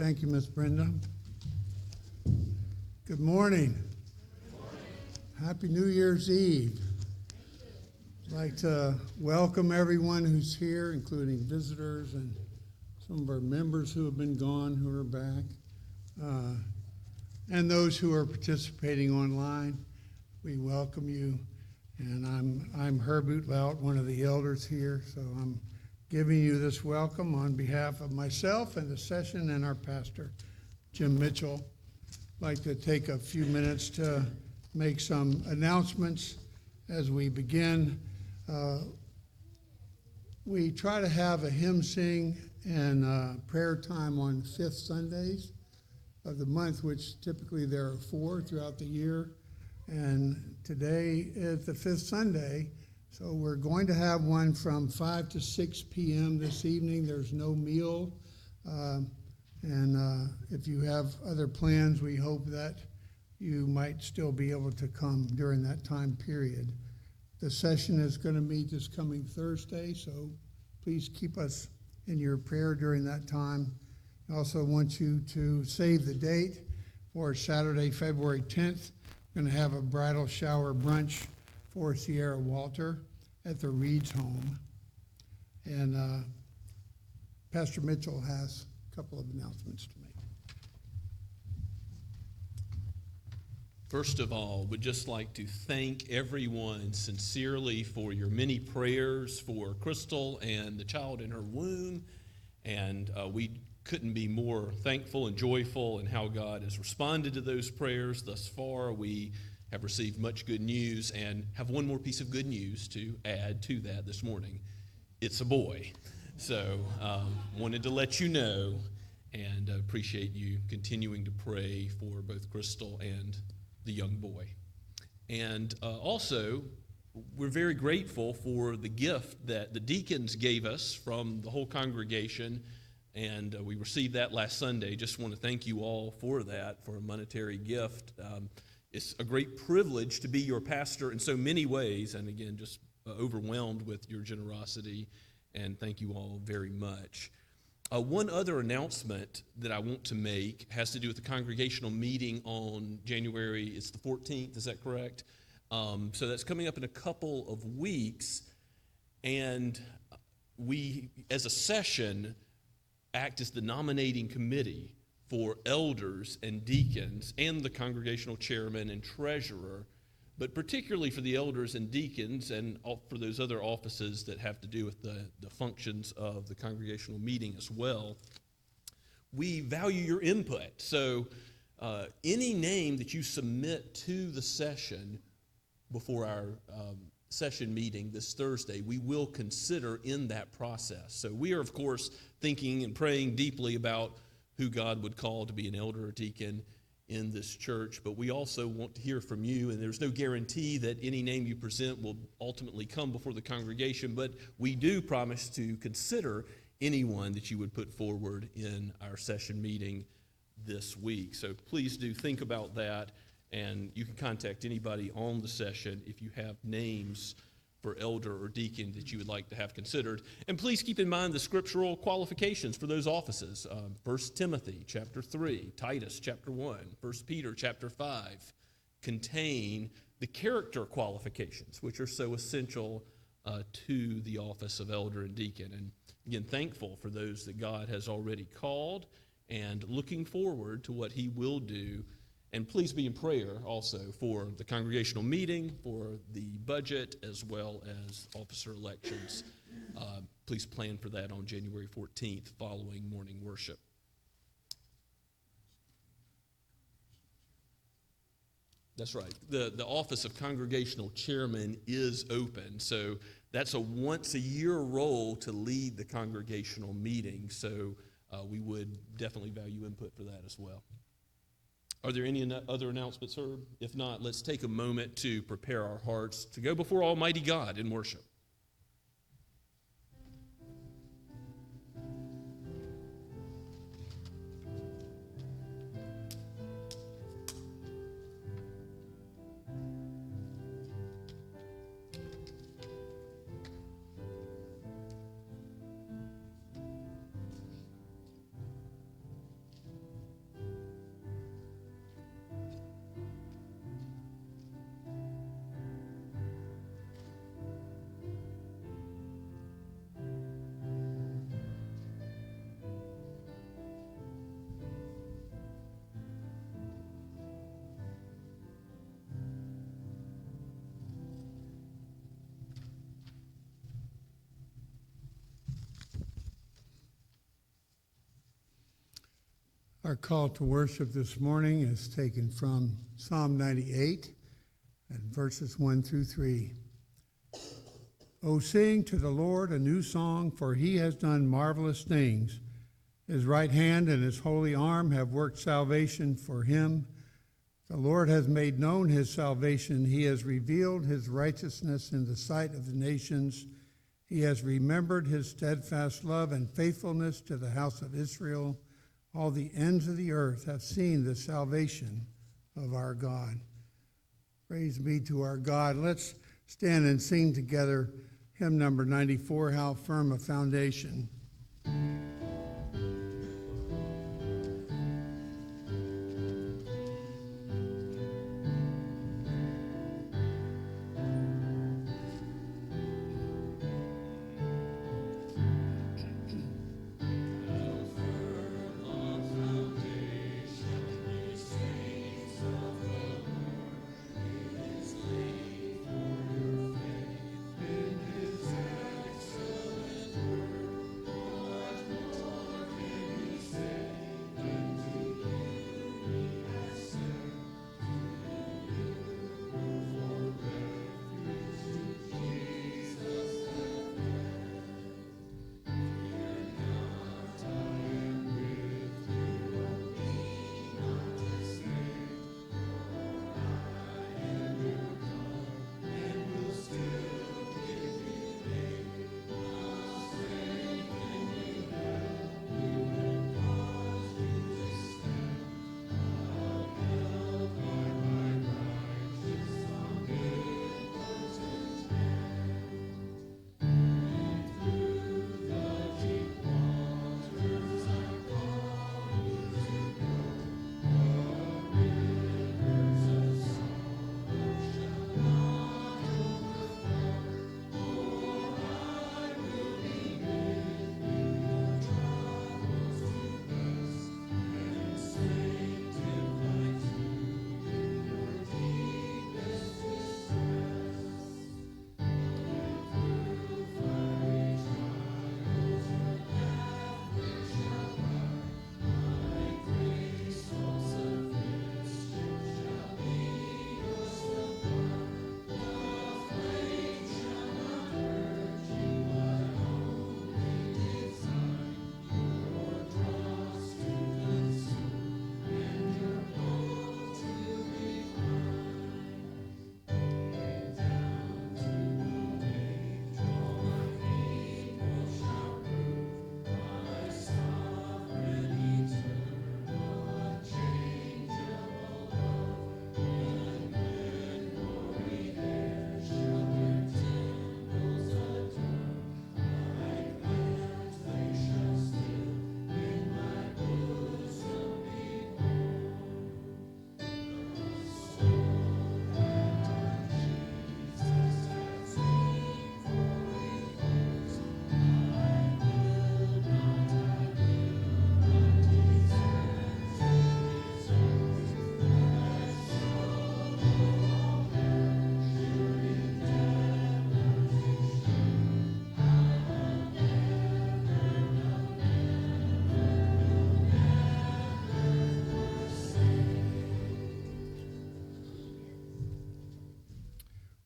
Thank you, Miss Brenda. Good morning. Happy New Year's Eve. I'd like to welcome everyone who's here, including visitors and some of our members who have been gone, who are back, and those who are participating online. We welcome you. And I'm Herb Outlaut, one of the elders here, so I'm giving you this welcome on behalf of myself and the session and our pastor, Jim Mitchell. I'd like to take a few minutes to make some announcements as we begin. We try to have a hymn sing and prayer time on fifth Sundays of the month, which typically there are 4 throughout the year. And today is the fifth Sunday, so we're going to have one from 5 to 6 p.m. this evening. There's no meal. And if you have other plans, we hope that you might still be able to come during that time period. The session is going to meet this coming Thursday, so please keep us in your prayer during that time. I also want you to save the date for Saturday, February 10th. We're going to have a bridal shower brunch for Sierra Walter at the Reed's home. And Pastor Mitchell has a couple of announcements to make. First of all, we'd just like to thank everyone sincerely for your many prayers for Crystal and the child in her womb. And we couldn't be more thankful and joyful in how God has responded to those prayers thus far. We have received much good news and have one more piece of good news to add to that this morning. It's a boy. So wanted to let you know and appreciate you continuing to pray for both Crystal and the young boy. And also, we're very grateful for the gift that the deacons gave us from the whole congregation. And we received that last Sunday. Just want to thank you all for that, for a monetary gift. It's a great privilege to be your pastor in so many ways, and again, just overwhelmed with your generosity, and thank you all very much. One other announcement that I want to make has to do with the congregational meeting on January, it's the 14th, is that correct? So that's coming up in a couple of weeks, and we, as a session, act as the nominating committee for elders and deacons and the congregational chairman and treasurer, but particularly for the elders and deacons and for those other offices that have to do with the functions of the congregational meeting as well. We value your input. So any name that you submit to the session before our session meeting this Thursday, we will consider in that process. So we are, of course, thinking and praying deeply about who God would call to be an elder or deacon in this church, but we also want to hear from you, and there's no guarantee that any name you present will ultimately come before the congregation, but we do promise to consider anyone that you would put forward in our session meeting this week. So please do think about that. And you can contact anybody on the session if you have names for elder or deacon that you would like to have considered. And please keep in mind the scriptural qualifications for those offices. 1 Timothy chapter 3, Titus chapter 1, 1 Peter chapter 5 contain the character qualifications, which are so essential to the office of elder and deacon. And again, thankful for those that God has already called and looking forward to what he will do. And please be in prayer also for the congregational meeting, for the budget, as well as officer elections. Please plan for that on January 14th following morning worship. That's right. The office of congregational chairman is open. So that's a once-a-year role to lead the congregational meeting. So we would definitely value input for that as well. Are there any other announcements, Herb? If not, let's take a moment to prepare our hearts to go before Almighty God in worship. Our call to worship this morning is taken from Psalm 98 and verses 1 through 3. O sing to the Lord a new song, for he has done marvelous things. His right hand and his holy arm have worked salvation for him. The Lord has made known his salvation. He has revealed his righteousness in the sight of the nations. He has remembered his steadfast love and faithfulness to the house of Israel. All the ends of the earth have seen the salvation of our God. Praise be to our God. Let's stand and sing together hymn number 94, How Firm a Foundation.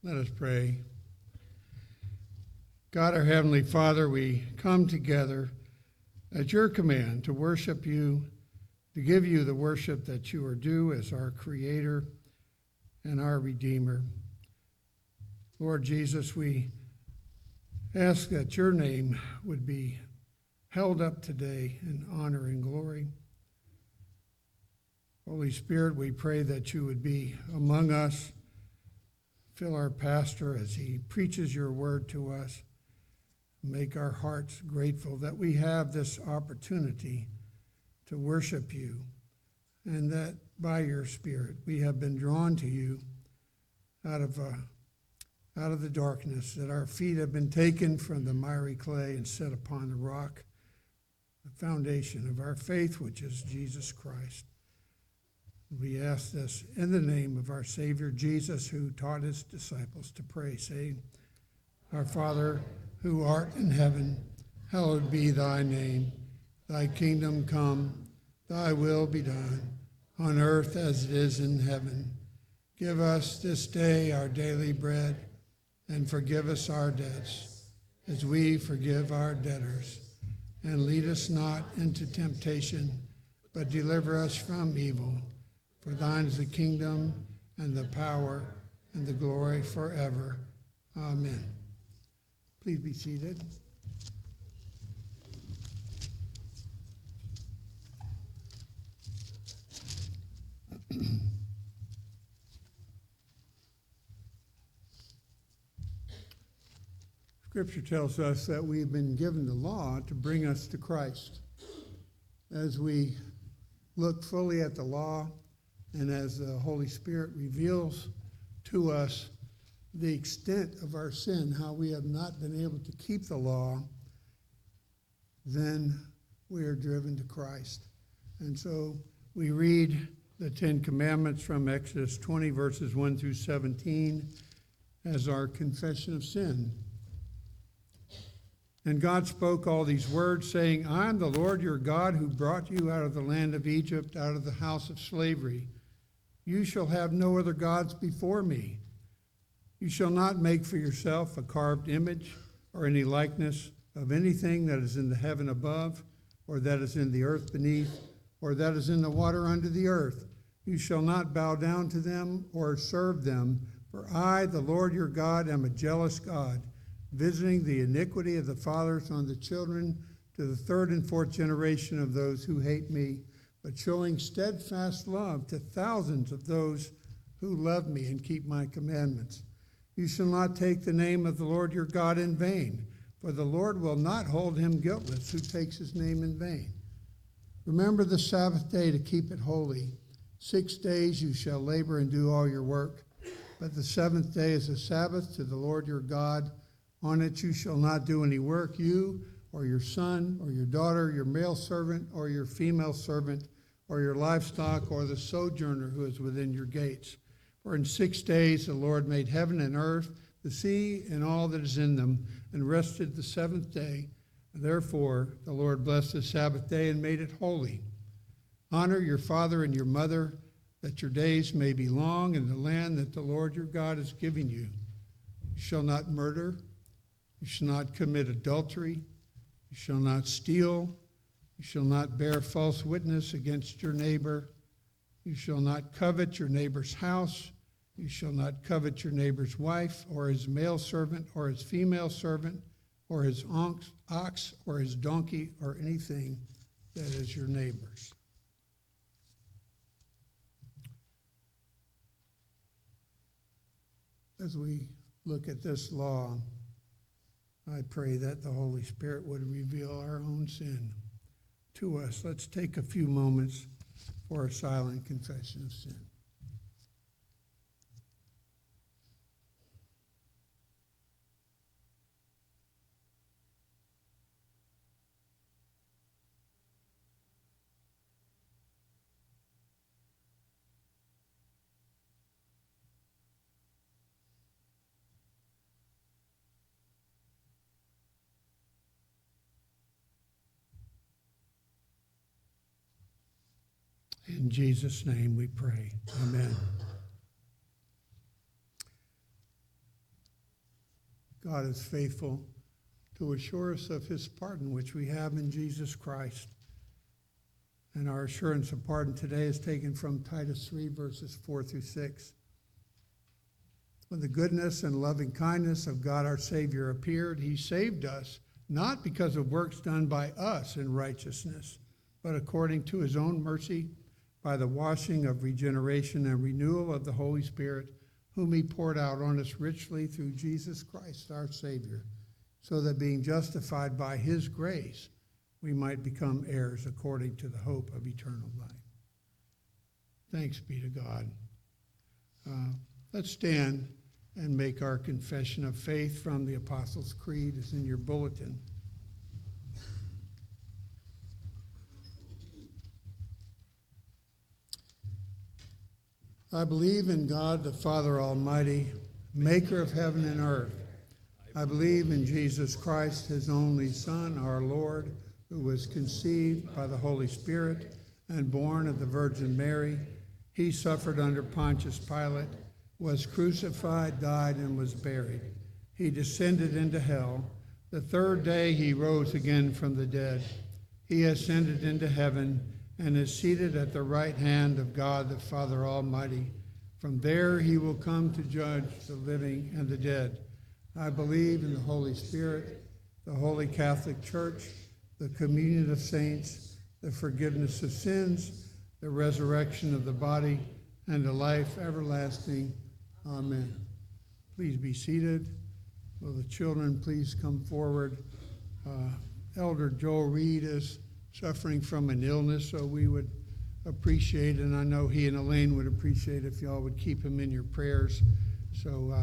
Let us pray. God, our Heavenly Father, we come together at your command to worship you, to give you the worship that you are due as our Creator and our Redeemer. Lord Jesus, we ask that your name would be held up today in honor and glory. Holy Spirit, we pray that you would be among us. Fill our pastor as he preaches your word to us. Make our hearts grateful that we have this opportunity to worship you, and that by your Spirit we have been drawn to you out of the darkness, that our feet have been taken from the miry clay and set upon the rock, the foundation of our faith, which is Jesus Christ. We ask this in the name of our Savior Jesus, who taught his disciples to pray, saying, Our Father, who art in heaven, hallowed be thy name. Thy kingdom come, thy will be done, on earth as it is in heaven. Give us this day our daily bread, and forgive us our debts, as we forgive our debtors. And lead us not into temptation, but deliver us from evil. For thine is the kingdom, and the power, and the glory forever. Amen. Please be seated. Scripture tells us that we've been given the law to bring us to Christ. As we look fully at the law, and as the Holy Spirit reveals to us the extent of our sin, how we have not been able to keep the law, then we are driven to Christ. And so we read the Ten Commandments from Exodus 20, verses 1 through 17, as our confession of sin. And God spoke all these words, saying, I am the Lord your God who brought you out of the land of Egypt, out of the house of slavery. You shall have no other gods before me. You shall not make for yourself a carved image or any likeness of anything that is in the heaven above, or that is in the earth beneath, or that is in the water under the earth. You shall not bow down to them or serve them, for I, the Lord your God, am a jealous God, visiting the iniquity of the fathers on the children to the third and fourth generation of those who hate me, but showing steadfast love to thousands of those who love me and keep my commandments. You shall not take the name of the Lord your God in vain, for the Lord will not hold him guiltless who takes his name in vain. Remember the Sabbath day to keep it holy. 6 days you shall labor and do all your work, but the seventh day is a Sabbath to the Lord your God. On it you shall not do any work, you or your son or your daughter, your male servant or your female servant, or your livestock, or the sojourner who is within your gates. For in 6 days the Lord made heaven and earth, the sea and all that is in them, and rested the seventh day. Therefore the Lord blessed the Sabbath day and made it holy. Honor your father and your mother, that your days may be long in the land that the Lord your God is giving you. You shall not murder. You shall not commit adultery. You shall not steal. You shall not bear false witness against your neighbor. You shall not covet your neighbor's house. You shall not covet your neighbor's wife, or his male servant, or his female servant, or his ox, or his donkey, or anything that is your neighbor's. As we look at this law, I pray that the Holy Spirit would reveal our own sin to us. Let's take a few moments for a silent confession of sin. In Jesus' name we pray. Amen. God is faithful to assure us of his pardon, which we have in Jesus Christ. And our assurance of pardon today is taken from Titus 3, verses 4 through 6. When the goodness and loving kindness of God our Savior appeared, he saved us, not because of works done by us in righteousness, but according to his own mercy, by the washing of regeneration and renewal of the Holy Spirit, whom he poured out on us richly through Jesus Christ our Savior, so that being justified by his grace, we might become heirs according to the hope of eternal life. Thanks be to God. Let's stand and make our confession of faith from the Apostles' Creed, as in your bulletin. I believe in God, the Father Almighty, maker of heaven and earth. I believe in Jesus Christ, his only Son, our Lord, who was conceived by the Holy Spirit, and born of the Virgin Mary. He suffered under Pontius Pilate, was crucified, died, and was buried. He descended into hell. The third day he rose again from the dead. He ascended into heaven and is seated at the right hand of God the Father Almighty. From there he will come to judge the living and the dead. I believe in the Holy Spirit, the Holy Catholic Church, the communion of saints, the forgiveness of sins, the resurrection of the body, and the life everlasting. Amen. Please be seated. Will the children please come forward? Elder Joel Reed is suffering from an illness, so we would appreciate, and I know he and Elaine would appreciate if y'all would keep him in your prayers. So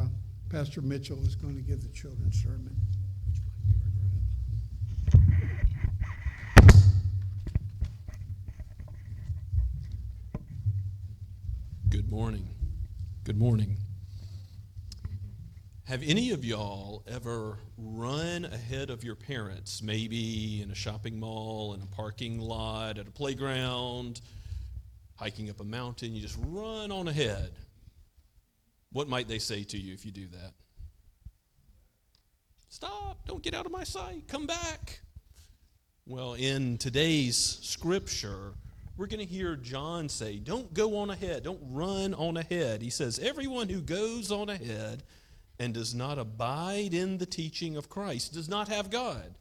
Pastor Mitchell is going to give the children's sermon. Good morning. Good morning. Have any of y'all ever run ahead of your parents, maybe in a shopping mall, in a parking lot, at a playground, hiking up a mountain? You just run on ahead. What might they say to you if you do that? Stop, don't get out of my sight, come back. Well, in today's scripture, we're going to hear John say, don't go on ahead, don't run on ahead. He says, everyone who goes on ahead and does not abide in the teaching of Christ does not have God.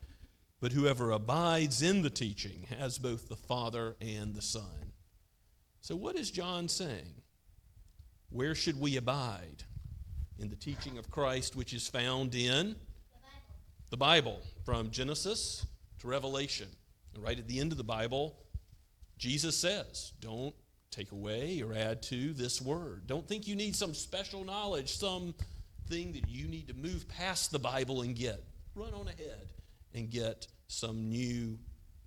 But whoever abides in the teaching has both the Father and the Son. So what is John saying? Where should we abide? In the teaching of Christ, which is found in the Bible, from Genesis to Revelation. And right at the end of the Bible, Jesus says, don't take away or add to this word. Don't think you need some special knowledge, something that you need to move past the Bible and get. Run on ahead and get some new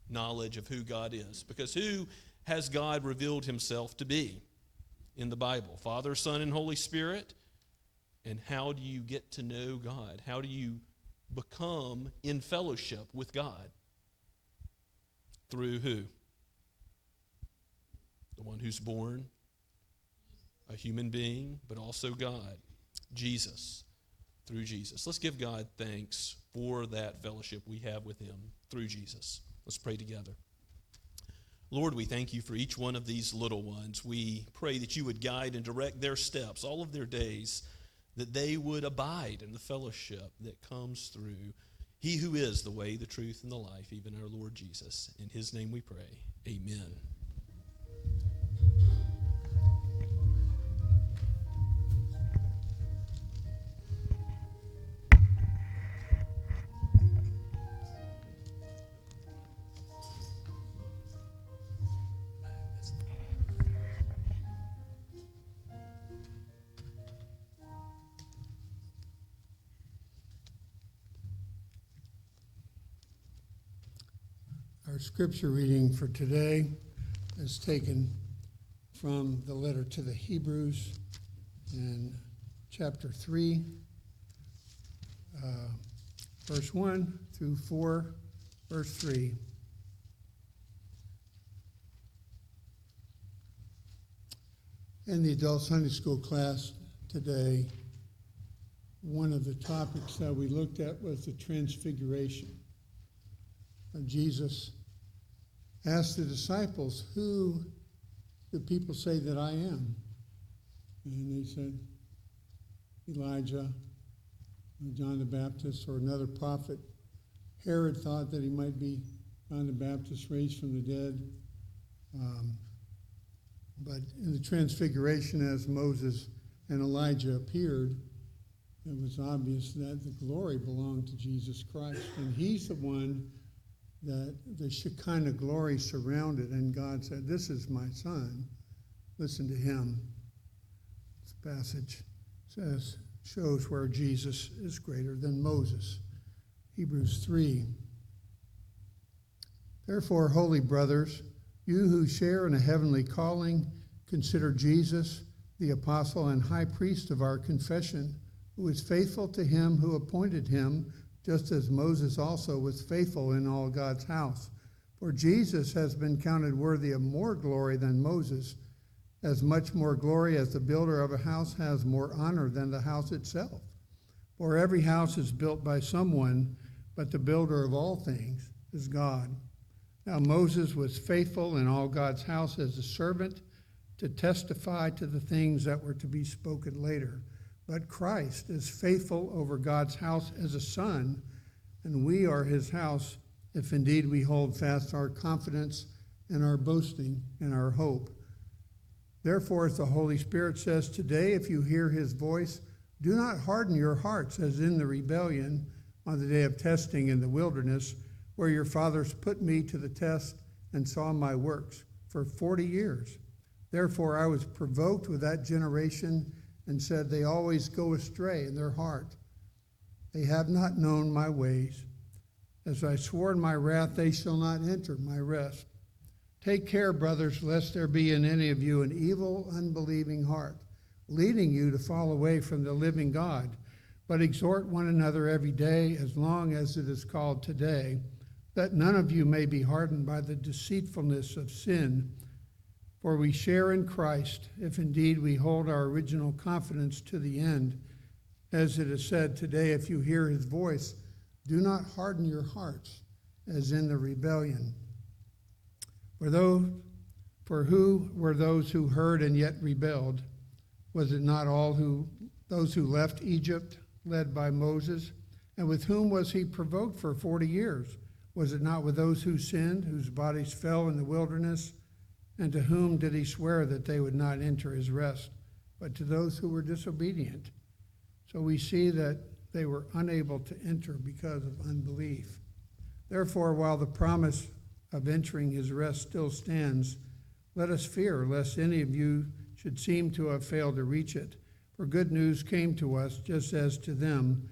knowledge of who God is. Because who has God revealed himself to be in the Bible? Father, Son, and Holy Spirit. And how do you get to know God? How do you become in fellowship with God? Through who? The one who's born, a human being, but also God. Jesus, through Jesus. Let's give God thanks for that fellowship we have with him through Jesus. Let's pray together. Lord, we thank you for each one of these little ones. We pray that you would guide and direct their steps, all of their days, that they would abide in the fellowship that comes through he who is the way, the truth, and the life, even our Lord Jesus. In his name we pray. Amen. Our scripture reading for today is taken from the letter to the Hebrews in chapter 3, verse 1 through 4, verse 3. In the adult Sunday school class today, one of the topics that we looked at was the transfiguration. Jesus asked the disciples, who do people say that I am? And they said, Elijah, John the Baptist, or another prophet. Herod thought that he might be John the Baptist raised from the dead. But in the transfiguration, as Moses and Elijah appeared, it was obvious that the glory belonged to Jesus Christ. And he's the one that the Shekinah glory surrounded, and God said, this is my son, listen to him. This passage shows where Jesus is greater than Moses. Hebrews 3. Therefore, holy brothers, you who share in a heavenly calling, consider Jesus, the apostle and high priest of our confession, who is faithful to him who appointed him, just as Moses also was faithful in all God's house. For Jesus has been counted worthy of more glory than Moses, as much more glory as the builder of a house has more honor than the house itself. For every house is built by someone, but the builder of all things is God. Now Moses was faithful in all God's house as a servant to testify to the things that were to be spoken later. But Christ is faithful over God's house as a son, and we are his house, if indeed we hold fast our confidence and our boasting and our hope. Therefore, as the Holy Spirit says today, if you hear his voice, do not harden your hearts as in the rebellion on the day of testing in the wilderness, where your fathers put me to the test and saw my works for 40 years. Therefore I was provoked with that generation and said, they always go astray in their heart. They have not known my ways. As I swore in my wrath, they shall not enter my rest. Take care, brothers, lest there be in any of you an evil, unbelieving heart, leading you to fall away from the living God. But exhort one another every day, as long as it is called today, that none of you may be hardened by the deceitfulness of sin. For we share in Christ, if indeed we hold our original confidence to the end. As it is said today, if you hear his voice, do not harden your hearts, as in the rebellion. For who were those who heard and yet rebelled? Was it not those who left Egypt, led by Moses? And with whom was he provoked for 40 years? Was it not with those who sinned, whose bodies fell in the wilderness? And to whom did he swear that they would not enter his rest, but to those who were disobedient? So we see that they were unable to enter because of unbelief. Therefore, while the promise of entering his rest still stands, let us fear lest any of you should seem to have failed to reach it. For good news came to us just as to them,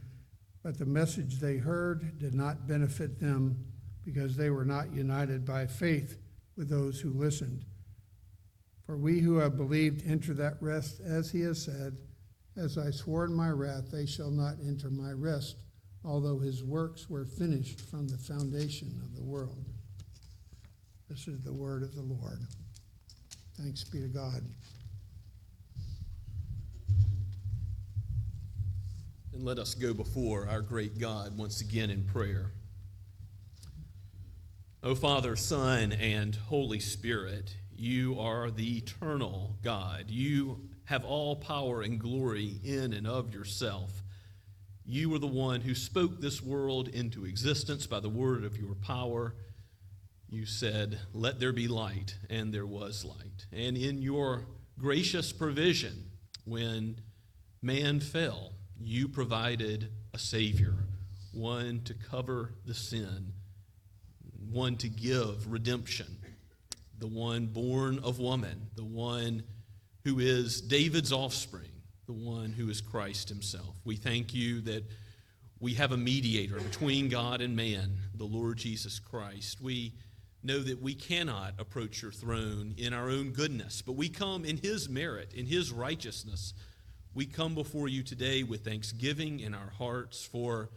but the message they heard did not benefit them because they were not united by faith with those who listened. For we who have believed enter that rest, as he has said, as I swore in my wrath, they shall not enter my rest, although his works were finished from the foundation of the world. This is the word of the Lord. Thanks be to God. And let us go before our great God once again in prayer. O Father, Son, and Holy Spirit, you are the eternal God. You have all power and glory in and of yourself. You are the one who spoke this world into existence by the word of your power. You said, let there be light, and there was light. And in your gracious provision, when man fell, you provided a Savior, one to cover the sin, one to give redemption, the one born of woman, the one who is David's offspring, the one who is Christ himself. We thank you that we have a mediator between God and man, the Lord Jesus Christ. We know that we cannot approach your throne in our own goodness, but we come in his merit, in his righteousness. We come before you today with thanksgiving in our hearts for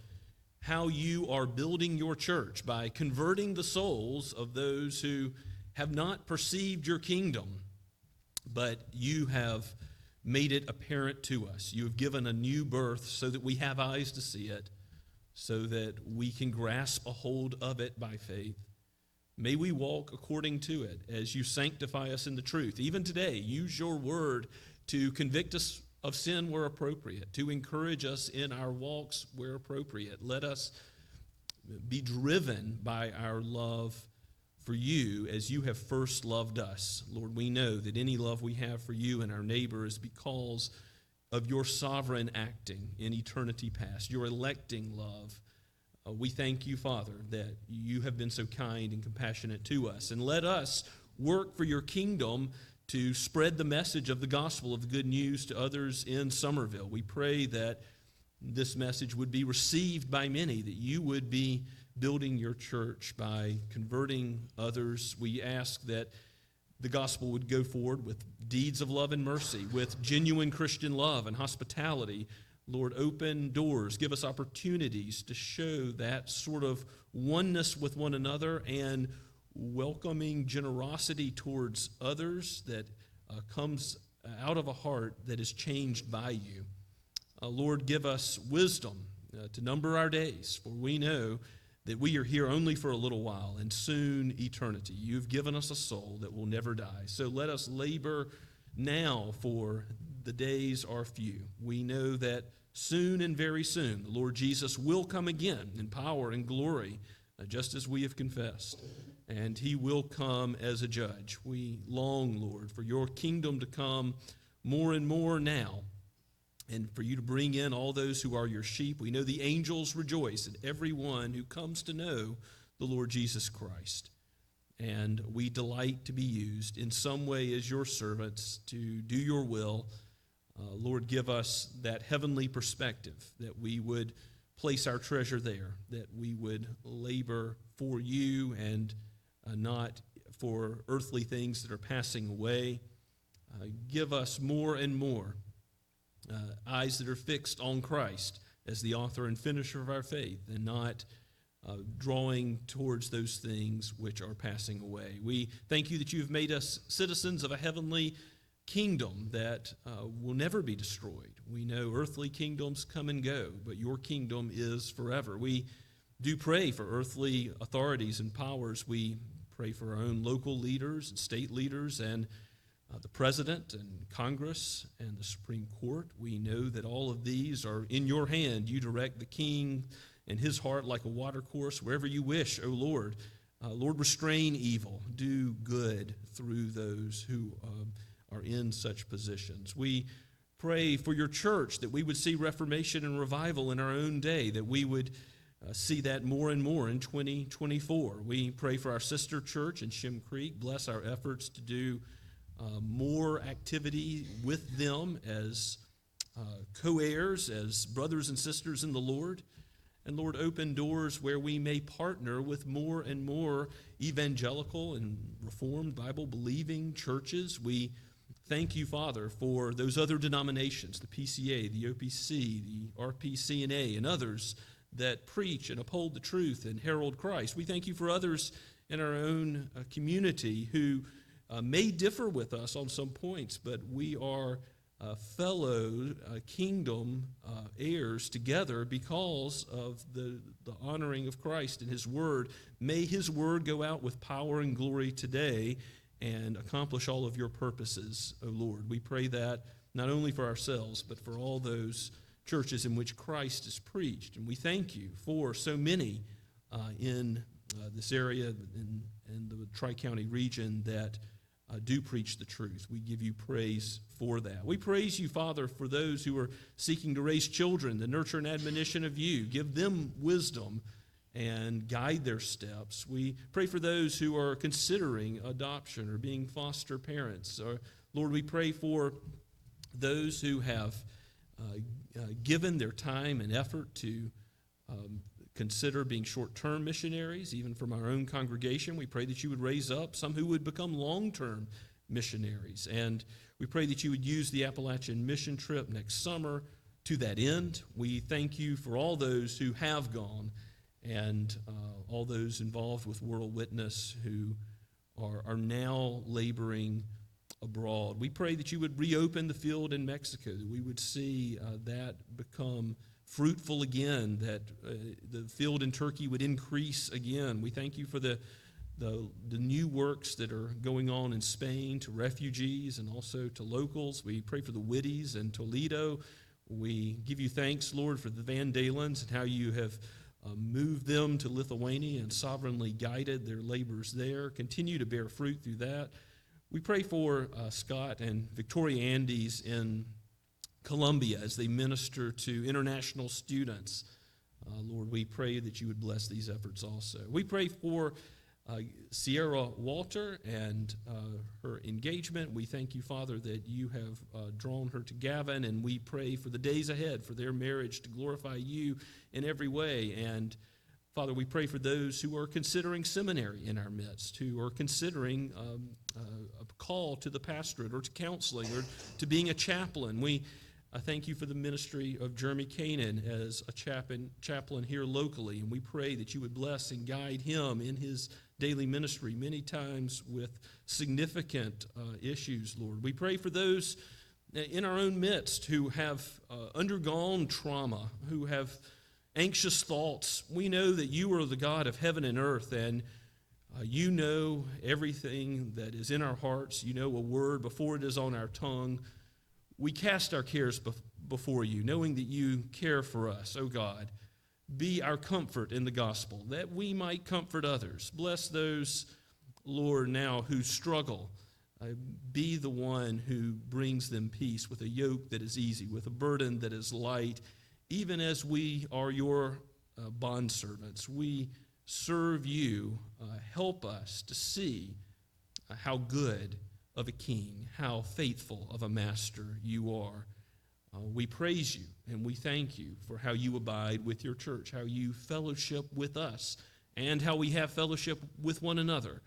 how you are building your church by converting the souls of those who have not perceived your kingdom, but you have made it apparent to us. You have given a new birth so that we have eyes to see it, so that we can grasp a hold of it by faith. May we walk according to it as you sanctify us in the truth. Even today, use your word to convict us of sin where appropriate, to encourage us in our walks where appropriate. Let us be driven by our love for you as you have first loved us. Lord, we know that any love we have for you and our neighbor is because of your sovereign acting in eternity past, your electing love. We thank you, Father, that you have been so kind and compassionate to us. And let us work for your kingdom to spread the message of the gospel of the good news to others in Somerville. We pray that this message would be received by many, that you would be building your church by converting others. We ask that the gospel would go forward with deeds of love and mercy, with genuine Christian love and hospitality. Lord, open doors, give us opportunities to show that sort of oneness with one another and welcoming generosity towards others that comes out of a heart that is changed by you. Lord, give us wisdom to number our days, for we know that we are here only for a little while and soon eternity. You've given us a soul that will never die. So let us labor now, for the days are few. We know that soon and very soon the Lord Jesus will come again in power and glory, just as we have confessed, and he will come as a judge. We long, Lord, for your kingdom to come more and more now, and for you to bring in all those who are your sheep. We know the angels rejoice at everyone who comes to know the Lord Jesus Christ. And we delight to be used in some way as your servants to do your will. Lord, give us that heavenly perspective, that we would place our treasure there, that we would labor for you and not for earthly things that are passing away. Give us more and more eyes that are fixed on Christ as the author and finisher of our faith, and not drawing towards those things which are passing away. We thank you that you've made us citizens of a heavenly kingdom that will never be destroyed. We know earthly kingdoms come and go, but your kingdom is forever. We do pray for earthly authorities and powers. We pray for our own local leaders and state leaders and the President and Congress and the Supreme Court. We know that all of these are in your hand. You direct the king and his heart like a watercourse wherever you wish, O Lord. Lord, restrain evil. Do good through those who are in such positions. We pray for your church, that we would see reformation and revival in our own day, that we would see that more and more in 2024. We pray for our sister church in Shem Creek. Bless our efforts to do more activity with them as co-heirs, as brothers and sisters in the Lord. And Lord, open doors where we may partner with more and more evangelical and Reformed Bible-believing churches. We thank you, Father, for those other denominations, the PCA, the OPC, the RPCNA, and others that preach and uphold the truth and herald Christ. We thank you for others in our own community who may differ with us on some points, but we are fellow kingdom heirs together because of the honoring of Christ and his word. May his word go out with power and glory today and accomplish all of your purposes, O Lord. We pray that not only for ourselves, but for all those churches in which Christ is preached. And we thank you for so many in this area and the Tri-County region that do preach the truth. We give you praise for that. We praise you, Father, for those who are seeking to raise children, the nurture and admonition of you. Give them wisdom and guide their steps. We pray for those who are considering adoption or being foster parents. Lord, we pray for those who have given their time and effort to consider being short-term missionaries, even from our own congregation. We pray that you would raise up some who would become long-term missionaries. And we pray that you would use the Appalachian mission trip next summer to that end. We thank you for all those who have gone and all those involved with World Witness who are now laboring abroad. We pray that you would reopen the field in Mexico, that we would see that become fruitful again, that the field in Turkey would increase again. We thank you for the new works that are going on in Spain to refugees and also to locals. We pray for the Whitties in Toledo. We give you thanks, Lord, for the Van Dalens and how you have moved them to Lithuania and sovereignly guided their labors there. Continue to bear fruit through that. We pray for Scott and Victoria Andes in Colombia as they minister to international students. Lord, we pray that you would bless these efforts also. We pray for Sierra Walter and her engagement. We thank you, Father, that you have drawn her to Gavin, and we pray for the days ahead for their marriage to glorify you in every way. And Father, we pray for those who are considering seminary in our midst, who are considering a call to the pastorate or to counseling or to being a chaplain. We I thank you for the ministry of Jeremy Canaan as a chaplain here locally, and we pray that you would bless and guide him in his daily ministry, many times with significant issues, Lord. We pray for those in our own midst who have undergone trauma, who have anxious thoughts. We know that you are the God of heaven and earth, and you know everything that is in our hearts. You know a word before it is on our tongue. We cast our cares before you, knowing that you care for us, oh God. Be our comfort in the gospel, that we might comfort others. Bless those, Lord, now who struggle. Be the one who brings them peace with a yoke that is easy, with a burden that is light. Even as we are your bondservants, we serve you. Help us to see how good of a king, how faithful of a master you are. We praise you and we thank you for how you abide with your church, how you fellowship with us, and how we have fellowship with one another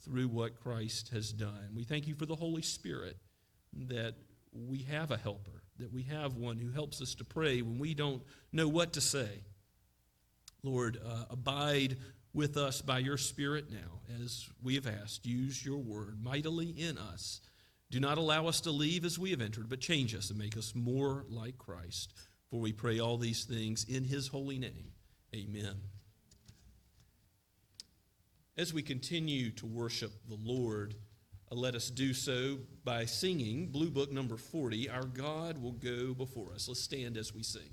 through what Christ has done. We thank you for the Holy Spirit, that we have a helper, that we have one who helps us to pray when we don't know what to say. Lord, abide with us by your Spirit now, as we have asked. Use your word mightily in us. Do not allow us to leave as we have entered, but change us and make us more like Christ. For we pray all these things in his holy name. Amen. As we continue to worship the Lord, let us do so by singing Blue Book number 40, Our God Will Go Before Us. Let's stand as we sing.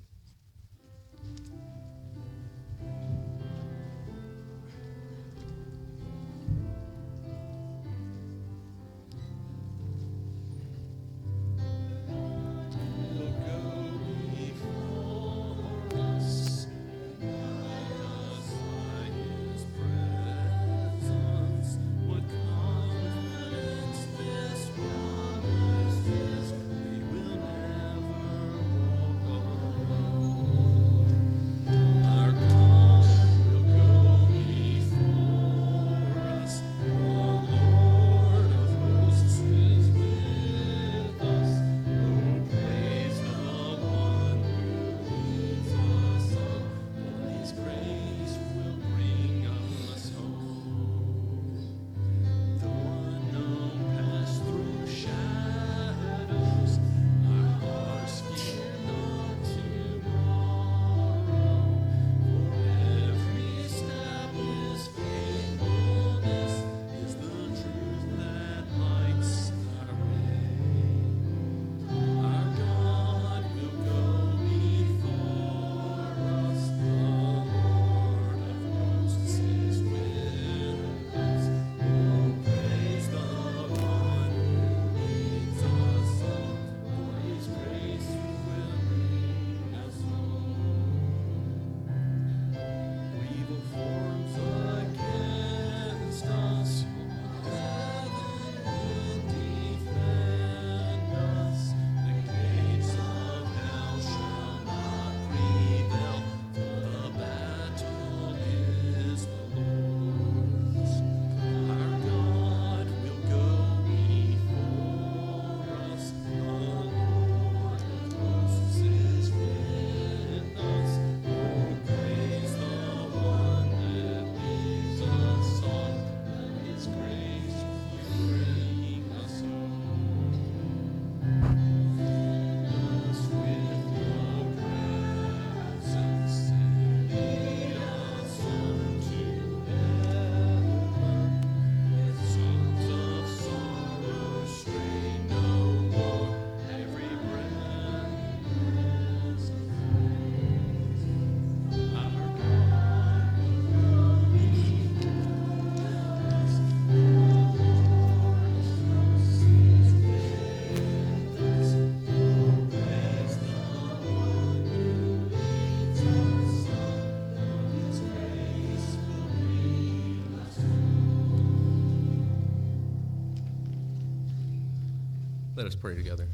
Let us pray together.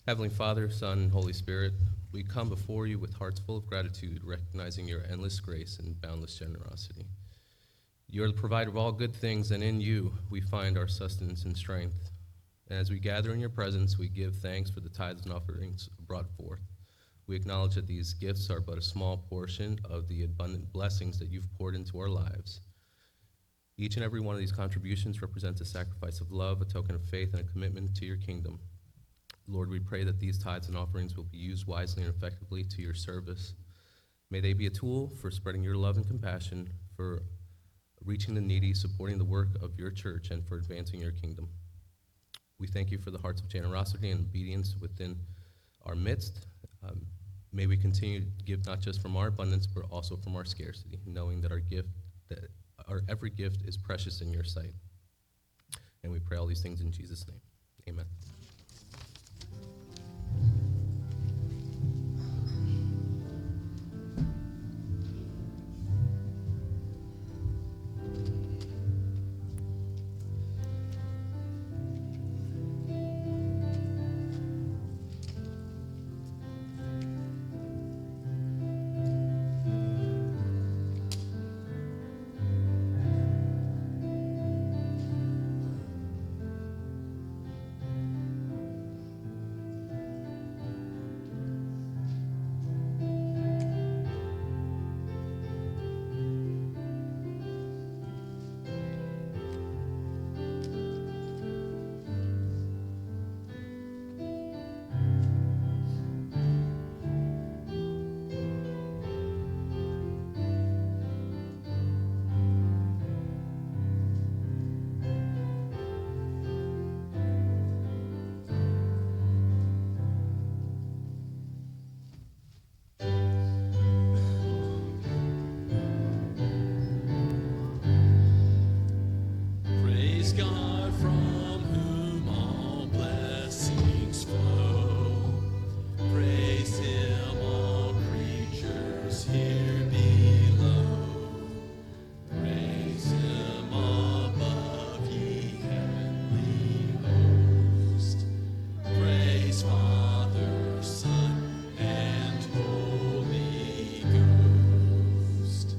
Heavenly Father, Son, and Holy Spirit, we come before you with hearts full of gratitude, recognizing your endless grace and boundless generosity. You are the provider of all good things, and in you we find our sustenance and strength. And as we gather in your presence, we give thanks for the tithes and offerings brought forth. We acknowledge that these gifts are but a small portion of the abundant blessings that you've poured into our lives. Each and every one of these contributions represents a sacrifice of love, a token of faith, and a commitment to your kingdom. Lord, we pray that these tithes and offerings will be used wisely and effectively to your service. May they be a tool for spreading your love and compassion, for reaching the needy, supporting the work of your church, and for advancing your kingdom. We thank you for the hearts of generosity and obedience within our midst. May we continue to give not just from our abundance, but also from our scarcity, knowing that our every gift is precious in your sight. And we pray all these things in Jesus' name. Amen. Praise God from whom all blessings flow. Praise him, all creatures here below. Praise him above, ye heavenly host. Praise Father, Son, and Holy Ghost.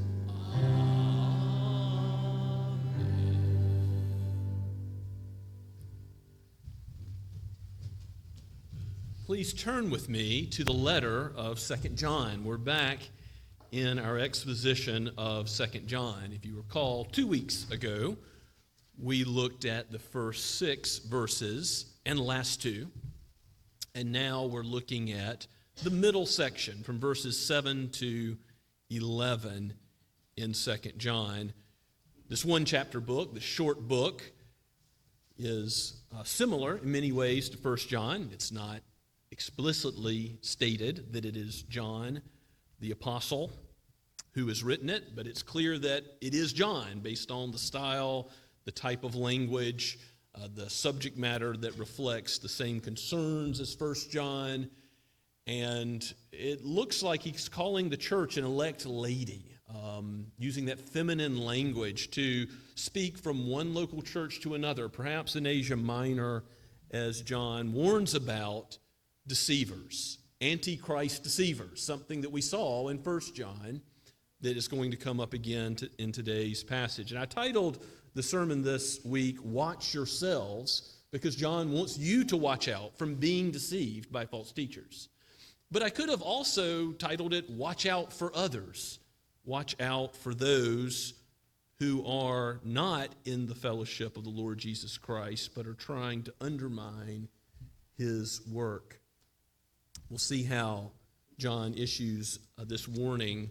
Please turn with me to the letter of 2 John. We're back in our exposition of 2 John. If you recall, 2 weeks ago, we looked at the first 6 verses and the last 2. And now we're looking at the middle section from verses 7 to 11 in 2 John. This one chapter book, the short book, is similar in many ways to 1 John. It's not explicitly stated that it is John, the apostle, who has written it, but it's clear that it is John based on the style, the type of language, the subject matter that reflects the same concerns as 1 John. And it looks like he's calling the church an elect lady, using that feminine language to speak from one local church to another, perhaps in Asia Minor, as John warns about deceivers, antichrist deceivers, something that we saw in 1 John that is going to come up again in today's passage. And I titled the sermon this week, Watch Yourselves, because John wants you to watch out from being deceived by false teachers. But I could have also titled it, Watch Out for Others. Watch out for those who are not in the fellowship of the Lord Jesus Christ, but are trying to undermine his work. We'll see how John issues this warning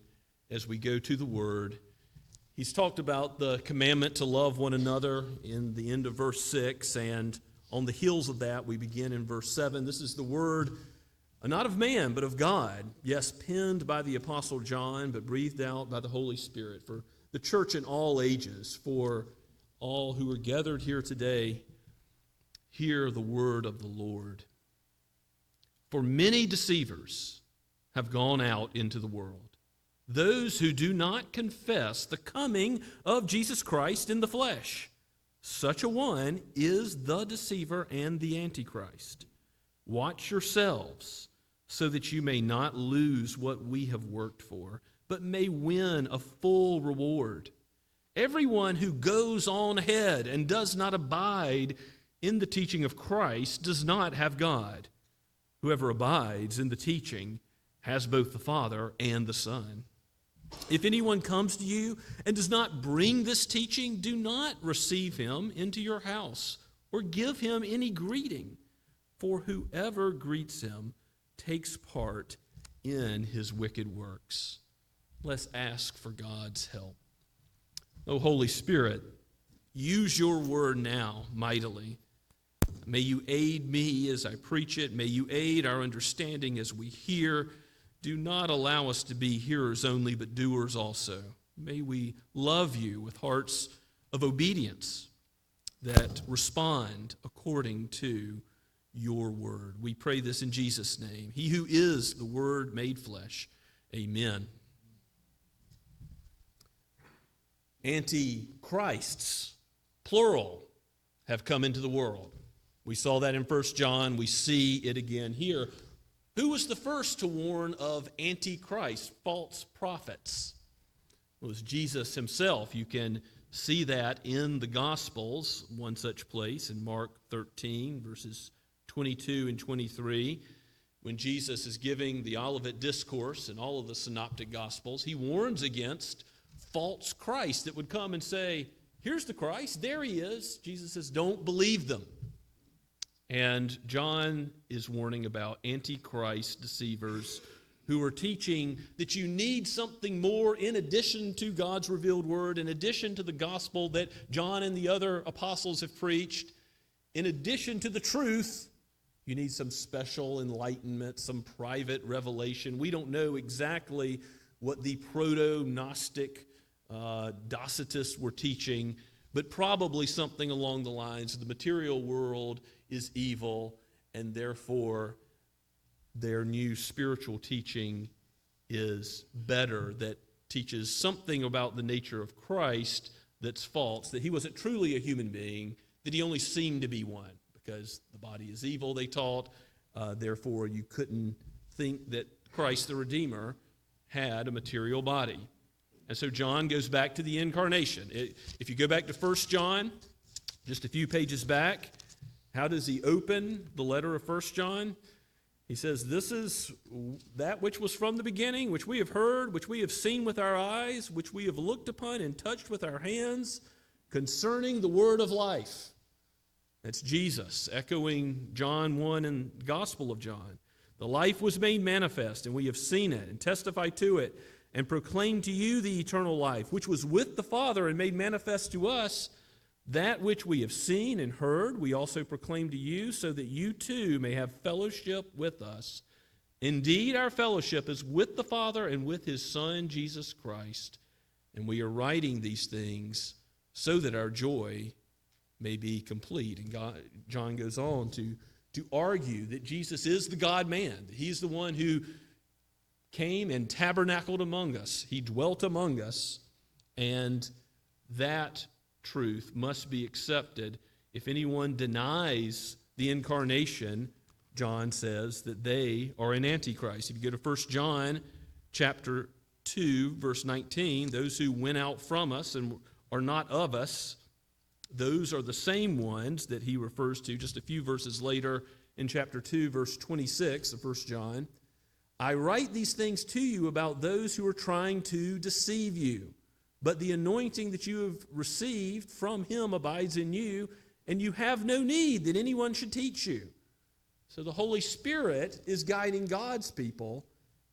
as we go to the Word. He's talked about the commandment to love one another in the end of verse 6, and on the heels of that, we begin in verse 7. This is the word, not of man, but of God. Yes, penned by the Apostle John, but breathed out by the Holy Spirit for the church in all ages, for all who are gathered here today. Hear the word of the Lord. For many deceivers have gone out into the world, those who do not confess the coming of Jesus Christ in the flesh. Such a one is the deceiver and the Antichrist. Watch yourselves so that you may not lose what we have worked for, but may win a full reward. Everyone who goes on ahead and does not abide in the teaching of Christ does not have God. Whoever abides in the teaching has both the Father and the Son. If anyone comes to you and does not bring this teaching, do not receive him into your house or give him any greeting, for whoever greets him takes part in his wicked works. Let's ask for God's help. O Holy Spirit, use your word now mightily. May you aid me as I preach it. May you aid our understanding as we hear. Do not allow us to be hearers only, but doers also. May we love you with hearts of obedience that respond according to your word. We pray this in Jesus' name. He who is the Word made flesh. Amen. Antichrists, plural, have come into the world. We saw that in 1 John. We see it again here. Who was the first to warn of antichrist, false prophets? It was Jesus himself. You can see that in the Gospels, one such place in Mark 13, verses 22 and 23. When Jesus is giving the Olivet Discourse in all of the synoptic Gospels, he warns against false Christ that would come and say, here's the Christ, there he is. Jesus says, don't believe them. And John is warning about antichrist deceivers who are teaching that you need something more in addition to God's revealed word, in addition to the gospel that John and the other apostles have preached, in addition to the truth. You need some special enlightenment, some private revelation. We don't know exactly what the proto-Gnostic Docetists were teaching, but probably something along the lines of the material world is evil, and therefore their new spiritual teaching is better, that teaches something about the nature of Christ that's false, that he wasn't truly a human being, that he only seemed to be one, because the body is evil, they taught. Therefore, you couldn't think that Christ the Redeemer had a material body. And so John goes back to the incarnation. If you go back to 1 John, just a few pages back, how does he open the letter of 1 John? He says, this is that which was from the beginning, which we have heard, which we have seen with our eyes, which we have looked upon and touched with our hands, concerning the word of life. That's Jesus, echoing John 1 and the Gospel of John. The life was made manifest, and we have seen it, and testify to it, and proclaim to you the eternal life, which was with the Father and made manifest to us. That which we have seen and heard, we also proclaim to you, so that you too may have fellowship with us. Indeed, our fellowship is with the Father and with his Son, Jesus Christ. And we are writing these things so that our joy may be complete. And John goes on to argue that Jesus is the God-man. He's the one who came and tabernacled among us. He dwelt among us, and that truth must be accepted. If anyone denies the incarnation, John says that they are an antichrist. If you go to 1 John chapter 2, verse 19, those who went out from us and are not of us, those are the same ones that he refers to just a few verses later in chapter 2, verse 26 of 1 John. I write these things to you about those who are trying to deceive you. But the anointing that you have received from him abides in you, and you have no need that anyone should teach you. So the Holy Spirit is guiding God's people,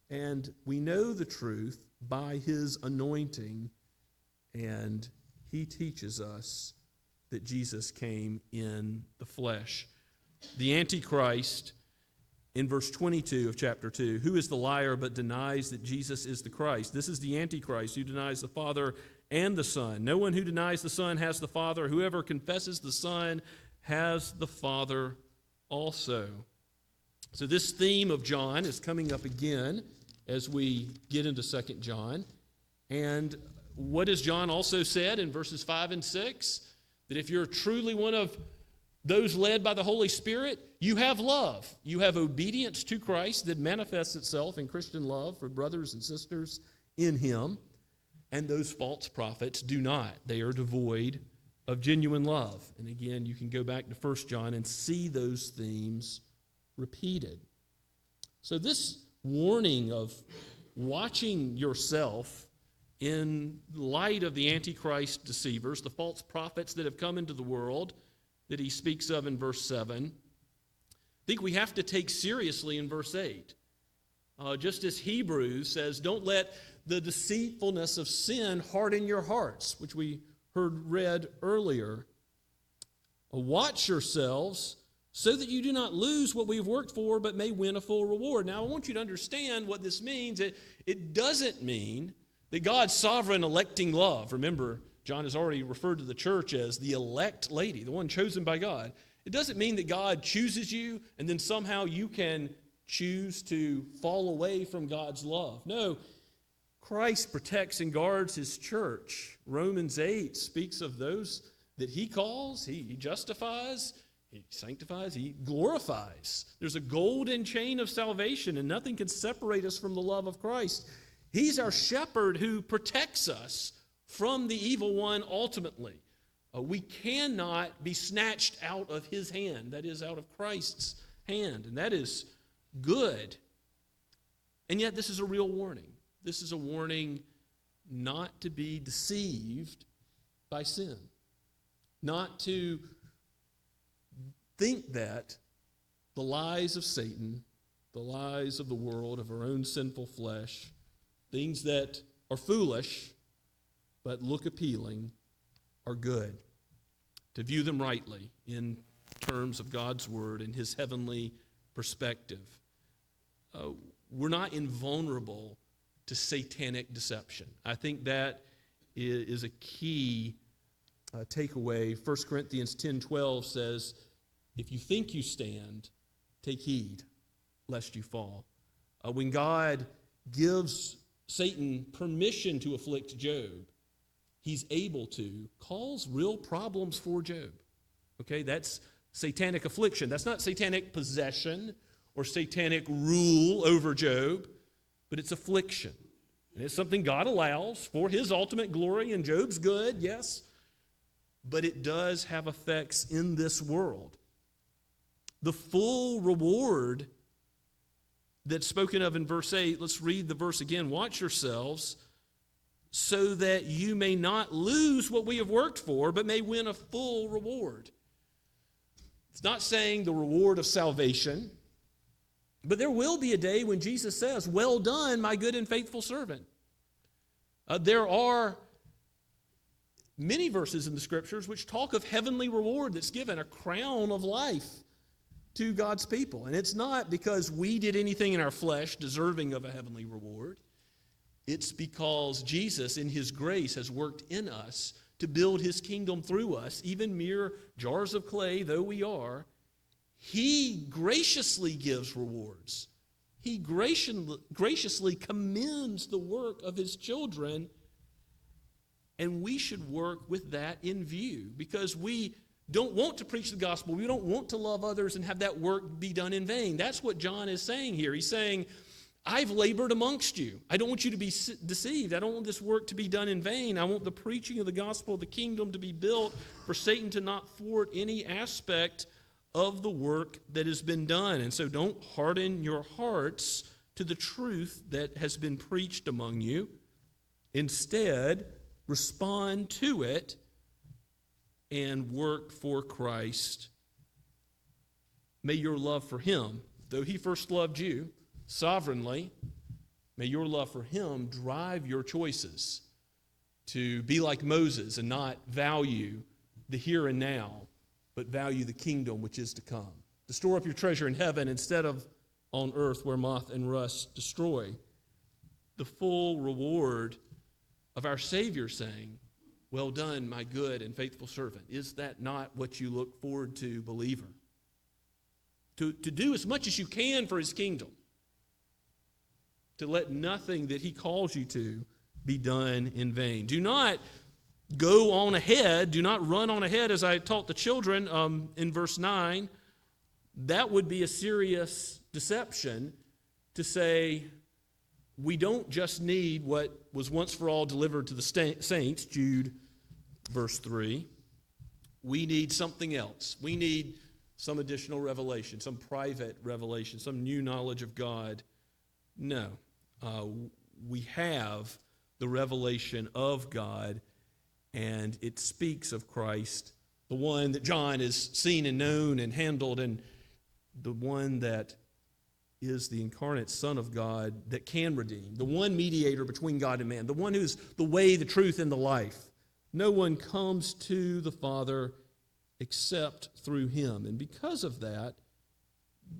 and we know the truth by his anointing, and he teaches us that Jesus came in the flesh. The Antichrist, in verse 22 of chapter 2, who is the liar but denies that Jesus is the Christ? This is the Antichrist who denies the Father and the Son. No one who denies the Son has the Father. Whoever confesses the Son has the Father also. So this theme of John is coming up again as we get into 2 John. And what has John also said in verses 5 and 6? That if you're truly one of those led by the Holy Spirit, you have love. You have obedience to Christ that manifests itself in Christian love for brothers and sisters in him. And those false prophets do not. They are devoid of genuine love. And again, you can go back to 1 John and see those themes repeated. So this warning of watching yourself in light of the Antichrist deceivers, the false prophets that have come into the world that he speaks of in verse 7, I think we have to take seriously in verse 8. Just as Hebrews says, don't let the deceitfulness of sin harden your hearts, which we heard read earlier. Watch yourselves so that you do not lose what we have worked for, but may win a full reward. Now, I want you to understand what this means. It doesn't mean that God's sovereign electing love. Remember, John has already referred to the church as the elect lady, the one chosen by God. It doesn't mean that God chooses you and then somehow you can choose to fall away from God's love. No, Christ protects and guards his church. Romans 8 speaks of those that he calls, he justifies, he sanctifies, he glorifies. There's a golden chain of salvation, and nothing can separate us from the love of Christ. He's our shepherd who protects us from the evil one ultimately. We cannot be snatched out of his hand, that is, out of Christ's hand, and that is good. And yet this is a real warning. This is a warning not to be deceived by sin, not to think that the lies of Satan, the lies of the world, of our own sinful flesh, things that are foolish but look appealing, are good. To view them rightly in terms of God's word and his heavenly perspective. We're not invulnerable to satanic deception. I think that is a key takeaway. 1 Corinthians 10:12 says, if you think you stand, take heed lest you fall. When God gives Satan permission to afflict Job, he's able to cause real problems for Job. Okay, that's satanic affliction. That's not satanic possession or satanic rule over Job, but it's affliction. And it's something God allows for his ultimate glory, and Job's good, yes, but it does have effects in this world. The full reward that's spoken of in verse 8, let's read the verse again. Watch yourselves so that you may not lose what we have worked for, but may win a full reward. It's not saying the reward of salvation, but there will be a day when Jesus says, well done, my good and faithful servant. There are many verses in the Scriptures which talk of heavenly reward that's given, a crown of life to God's people. And it's not because we did anything in our flesh deserving of a heavenly reward. It's because Jesus, in his grace, has worked in us to build his kingdom through us, even mere jars of clay though we are. He graciously gives rewards. He graciously commends the work of his children, and we should work with that in view, because we don't want to preach the gospel. We don't want to love others and have that work be done in vain. That's what John is saying here. He's saying, I've labored amongst you. I don't want you to be deceived. I don't want this work to be done in vain. I want the preaching of the gospel of the kingdom to be built, for Satan to not thwart any aspect of the work that has been done. And so don't harden your hearts to the truth that has been preached among you. Instead, respond to it and work for Christ. May your love for him, though he first loved you sovereignly, may your love for him drive your choices to be like Moses and not value the here and now, but value the kingdom which is to come. To store up your treasure in heaven instead of on earth where moth and rust destroy. The full reward of our Savior saying, well done, my good and faithful servant. Is that not what you look forward to, believer? To do as much as you can for his kingdom. To let nothing that he calls you to be done in vain. Do not go on ahead. Do not run on ahead, as I taught the children in verse 9. That would be a serious deception to say, we don't just need what was once for all delivered to the saints, Jude verse 3. we need something else. We need some additional revelation, some private revelation, some new knowledge of God. No. We have the revelation of God, and it speaks of Christ, the one that John has seen and known and handled, and the one that is the incarnate Son of God that can redeem, the one mediator between God and man, the one who's the way, the truth, and the life. No one comes to the Father except through him. And because of that,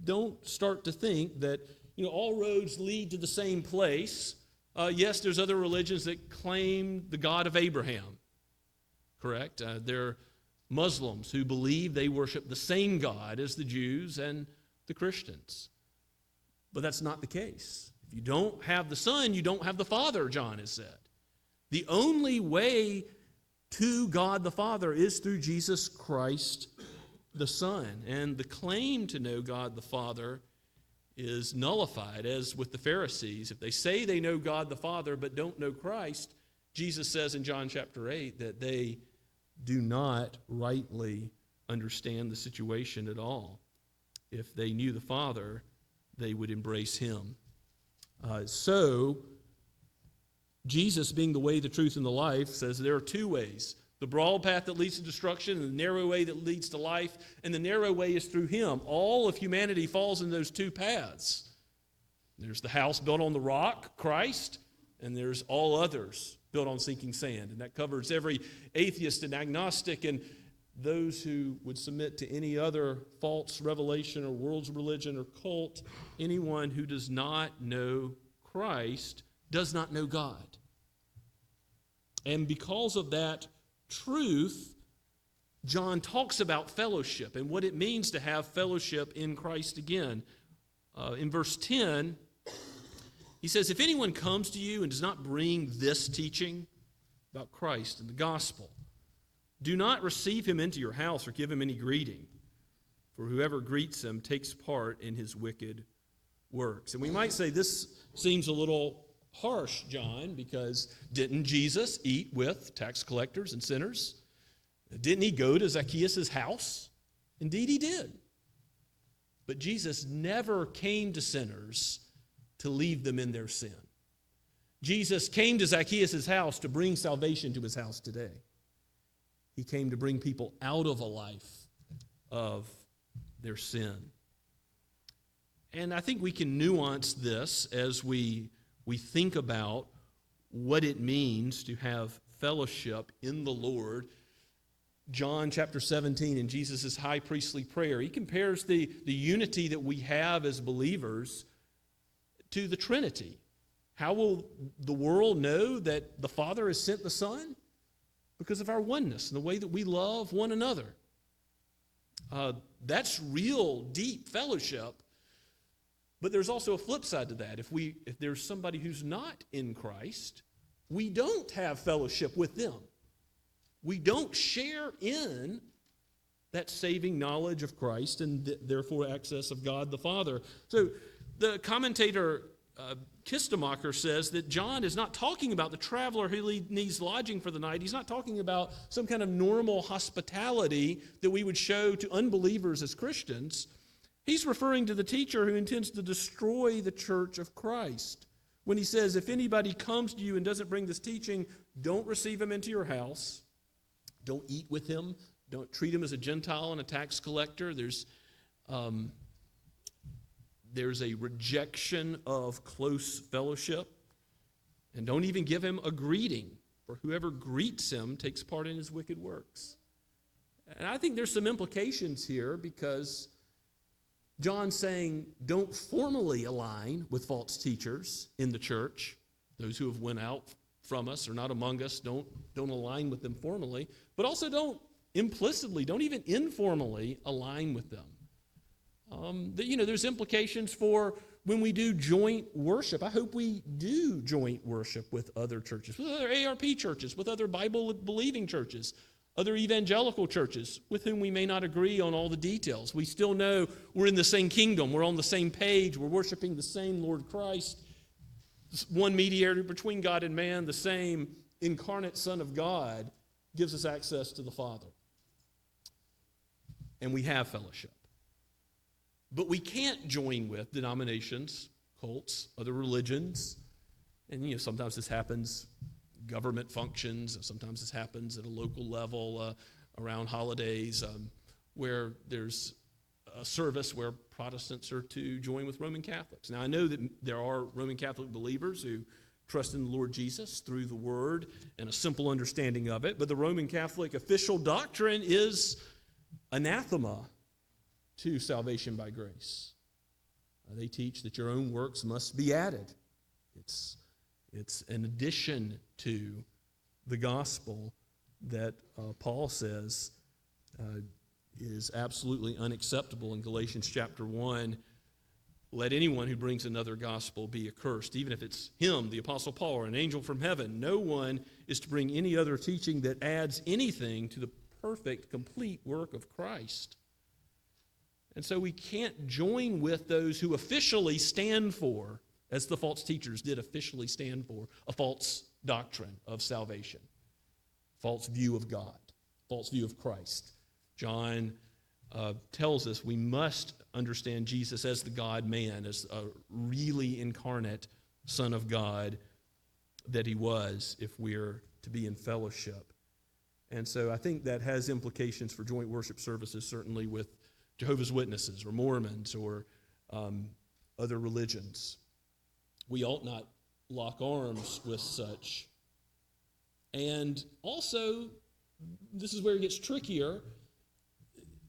don't start to think that all roads lead to the same place. Yes, there's other religions that claim the God of Abraham, correct? There are Muslims who believe they worship the same God as the Jews and the Christians. But that's not the case. If you don't have the Son, you don't have the Father, John has said. The only way to God the Father is through Jesus Christ the Son. And the claim to know God the Father is nullified, as with the Pharisees. If they say they know God the Father but don't know Christ, Jesus says in John chapter 8 that they do not rightly understand the situation at all. If they knew the Father, they would embrace him. So, Jesus, being the way, the truth, and the life, says there are two ways. The broad path that leads to destruction, and the narrow way that leads to life, and the narrow way is through him. All of humanity falls in those two paths. There's the house built on the rock, Christ, and there's all others built on sinking sand. And that covers every atheist and agnostic and those who would submit to any other false revelation or world's religion or cult. Anyone who does not know Christ does not know God. And because of that truth, John talks about fellowship and what it means to have fellowship in Christ again. In verse 10, he says, if anyone comes to you and does not bring this teaching about Christ and the gospel, do not receive him into your house or give him any greeting, for whoever greets him takes part in his wicked works. And we might say this seems a little harsh, John, because didn't Jesus eat with tax collectors and sinners? Didn't he go to Zacchaeus' house? Indeed he did. But Jesus never came to sinners to leave them in their sin. Jesus came to Zacchaeus' house to bring salvation to his house today. He came to bring people out of a life of their sin. And I think we can nuance this as we think about what it means to have fellowship in the Lord. John chapter 17 in Jesus' high priestly prayer, he compares the unity that we have as believers to the Trinity. How will the world know that the Father has sent the Son? Because of our oneness and the way that we love one another. That's real, deep fellowship. But there's also a flip side to that. If there's somebody who's not in Christ, we don't have fellowship with them. We don't share in that saving knowledge of Christ and therefore access of God the Father. So the commentator Kistemacher says that John is not talking about the traveler who needs lodging for the night. He's not talking about some kind of normal hospitality that we would show to unbelievers as Christians. He's referring to the teacher who intends to destroy the church of Christ. When he says, if anybody comes to you and doesn't bring this teaching, don't receive him into your house. Don't eat with him. Don't treat him as a Gentile and a tax collector. There's a rejection of close fellowship. And don't even give him a greeting, for whoever greets him takes part in his wicked works. And I think there's some implications here, because John's saying don't formally align with false teachers in the church. Those who have went out from us or not among us, don't align with them formally. But also don't even informally align with them. There's implications for when we do joint worship. I hope we do joint worship with other churches, with other ARP churches, with other Bible-believing churches, other evangelical churches with whom we may not agree on all the details. We still know we're in the same kingdom. We're on the same page. We're worshiping the same Lord Christ, one mediator between God and man, the same incarnate Son of God gives us access to the Father. and we have fellowship. But we can't join with denominations, cults, other religions. And sometimes this happens government functions, sometimes this happens at a local level around holidays where there's a service where Protestants are to join with Roman Catholics. Now, I know that there are Roman Catholic believers who trust in the Lord Jesus through the Word and a simple understanding of it, but the Roman Catholic official doctrine is anathema to salvation by grace. They teach that your own works must be added. It's an addition to the gospel that Paul says is absolutely unacceptable in Galatians chapter 1. Let anyone who brings another gospel be accursed, even if it's him, the Apostle Paul, or an angel from heaven. No one is to bring any other teaching that adds anything to the perfect, complete work of Christ. And so we can't join with those who officially stand for, as the false teachers did officially stand for, a false doctrine of salvation, false view of God, false view of Christ. John tells us we must understand Jesus as the God-man, as a really incarnate Son of God that he was, if we're to be in fellowship. And so I think that has implications for joint worship services, certainly with Jehovah's Witnesses or Mormons or other religions. We ought not lock arms with such. And also, this is where it gets trickier,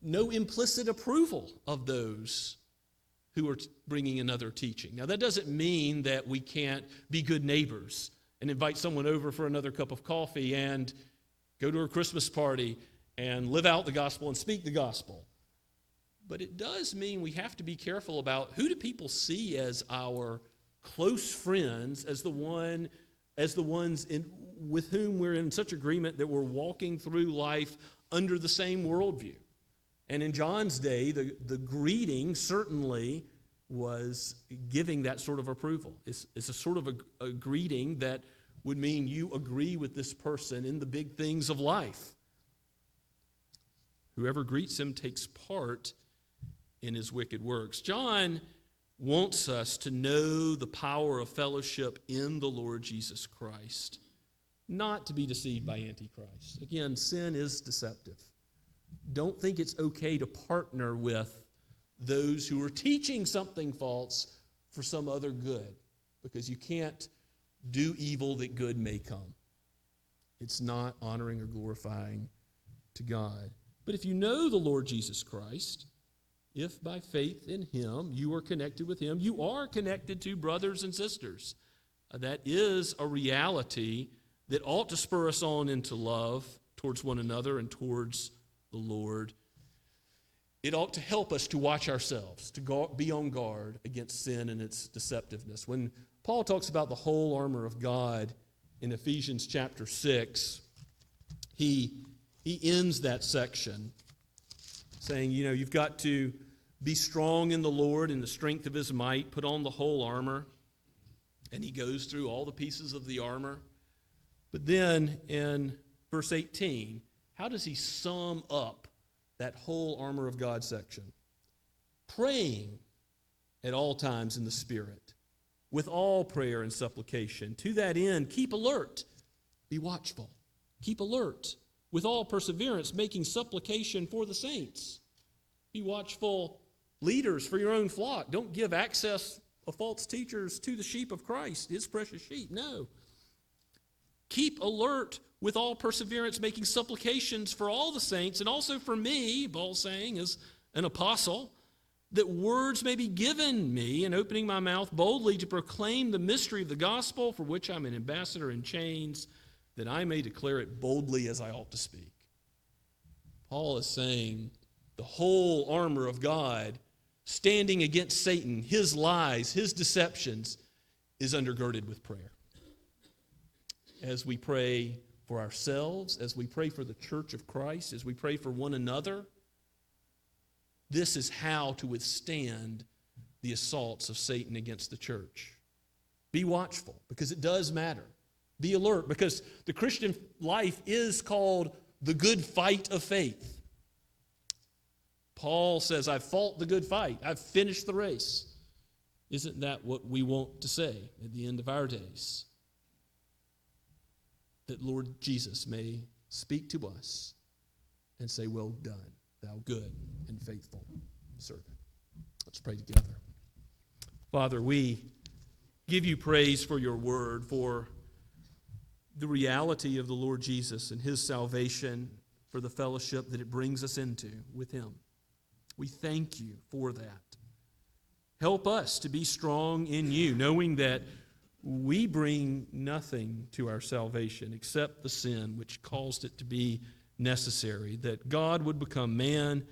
no implicit approval of those who are bringing another teaching. Now, that doesn't mean that we can't be good neighbors and invite someone over for another cup of coffee and go to a Christmas party and live out the gospel and speak the gospel. But it does mean we have to be careful about who do people see as our close friends, as the ones with whom we're in such agreement that we're walking through life under the same worldview. And in John's day, the greeting certainly was giving that sort of approval. It's a sort of a greeting that would mean you agree with this person in the big things of life. Whoever greets him takes part in his wicked works. John wants us to know the power of fellowship in the Lord Jesus Christ, not to be deceived by Antichrist. Again, sin is deceptive. Don't think it's okay to partner with those who are teaching something false for some other good, because you can't do evil that good may come. It's not honoring or glorifying to God. But if you know the Lord Jesus Christ, if by faith in him you are connected with him, you are connected to brothers and sisters. That is a reality that ought to spur us on into love towards one another and towards the Lord. It ought to help us to watch ourselves, to be on guard against sin and its deceptiveness. When Paul talks about the whole armor of God in Ephesians chapter 6, he ends that section saying, you've got to be strong in the Lord in the strength of his might, put on the whole armor. And he goes through all the pieces of the armor. But then in verse 18, how does he sum up that whole armor of God section? Praying at all times in the Spirit, with all prayer and supplication. To that end, keep alert, be watchful. Keep alert, with all perseverance, making supplication for the saints. Be watchful, leaders, for your own flock. Don't give access of false teachers to the sheep of Christ, his precious sheep. No. Keep alert with all perseverance, making supplications for all the saints, and also for me, Paul's saying, as an apostle, that words may be given me in opening my mouth boldly to proclaim the mystery of the gospel, for which I'm an ambassador in chains, that I may declare it boldly as I ought to speak. Paul is saying the whole armor of God, standing against Satan, his lies, his deceptions, is undergirded with prayer. As we pray for ourselves, as we pray for the church of Christ, as we pray for one another, this is how to withstand the assaults of Satan against the church. Be watchful, because it does matter. Be alert, because the Christian life is called the good fight of faith. Paul says, I've fought the good fight. I've finished the race. Isn't that what we want to say at the end of our days? That Lord Jesus may speak to us and say, well done, thou good and faithful servant. Let's pray together. Father, we give you praise for your word, for the reality of the Lord Jesus and his salvation, for the fellowship that it brings us into with him. We thank you for that. Help us to be strong in you, knowing that we bring nothing to our salvation except the sin which caused it to be necessary, that God would become man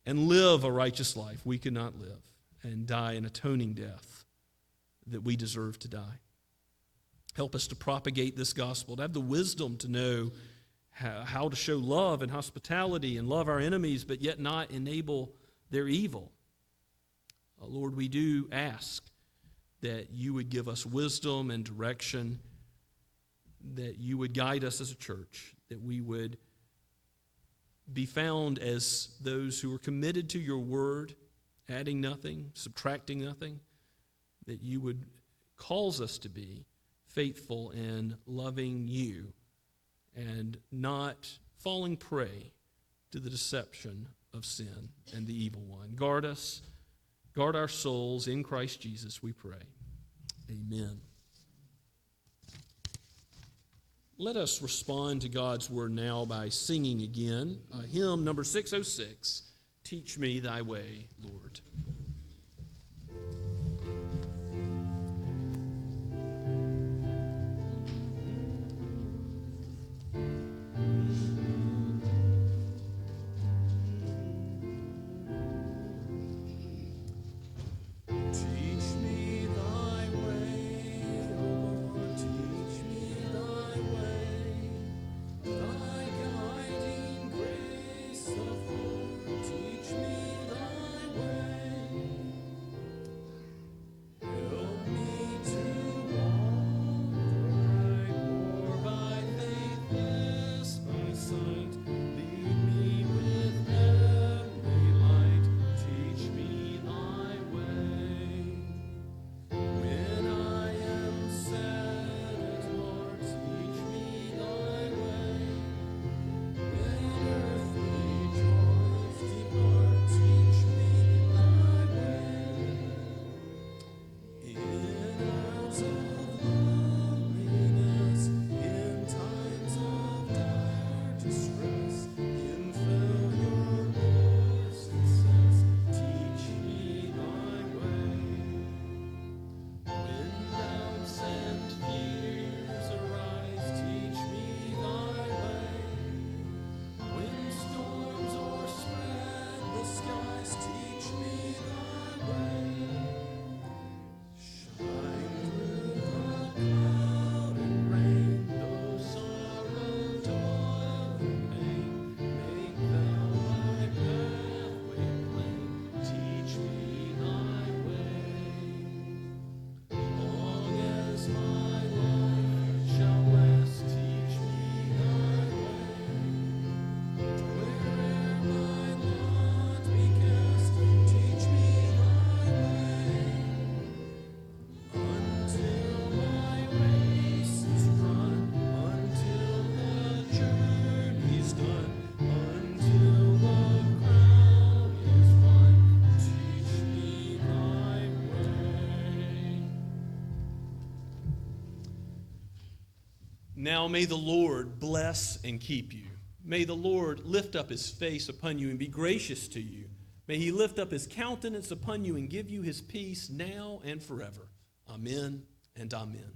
and live a righteous life we could not live, and die an atoning death that we deserve to die. Help us to propagate this gospel, to have the wisdom to know how to show love and hospitality and love our enemies, but yet not enable their evil. Lord, we do ask that you would give us wisdom and direction, that you would guide us as a church, that we would be found as those who are committed to your word, adding nothing, subtracting nothing, that you would cause us to be faithful in loving you and not falling prey to the deception of sin and the evil one. Guard us, guard our souls in Christ Jesus, we pray. Amen. Let us respond to God's word now by singing again hymn number 606, Teach Me Thy Way, Lord. Now may the Lord bless and keep you. May the Lord lift up his face upon you and be gracious to you. May he lift up his countenance upon you and give you his peace now and forever. Amen and amen.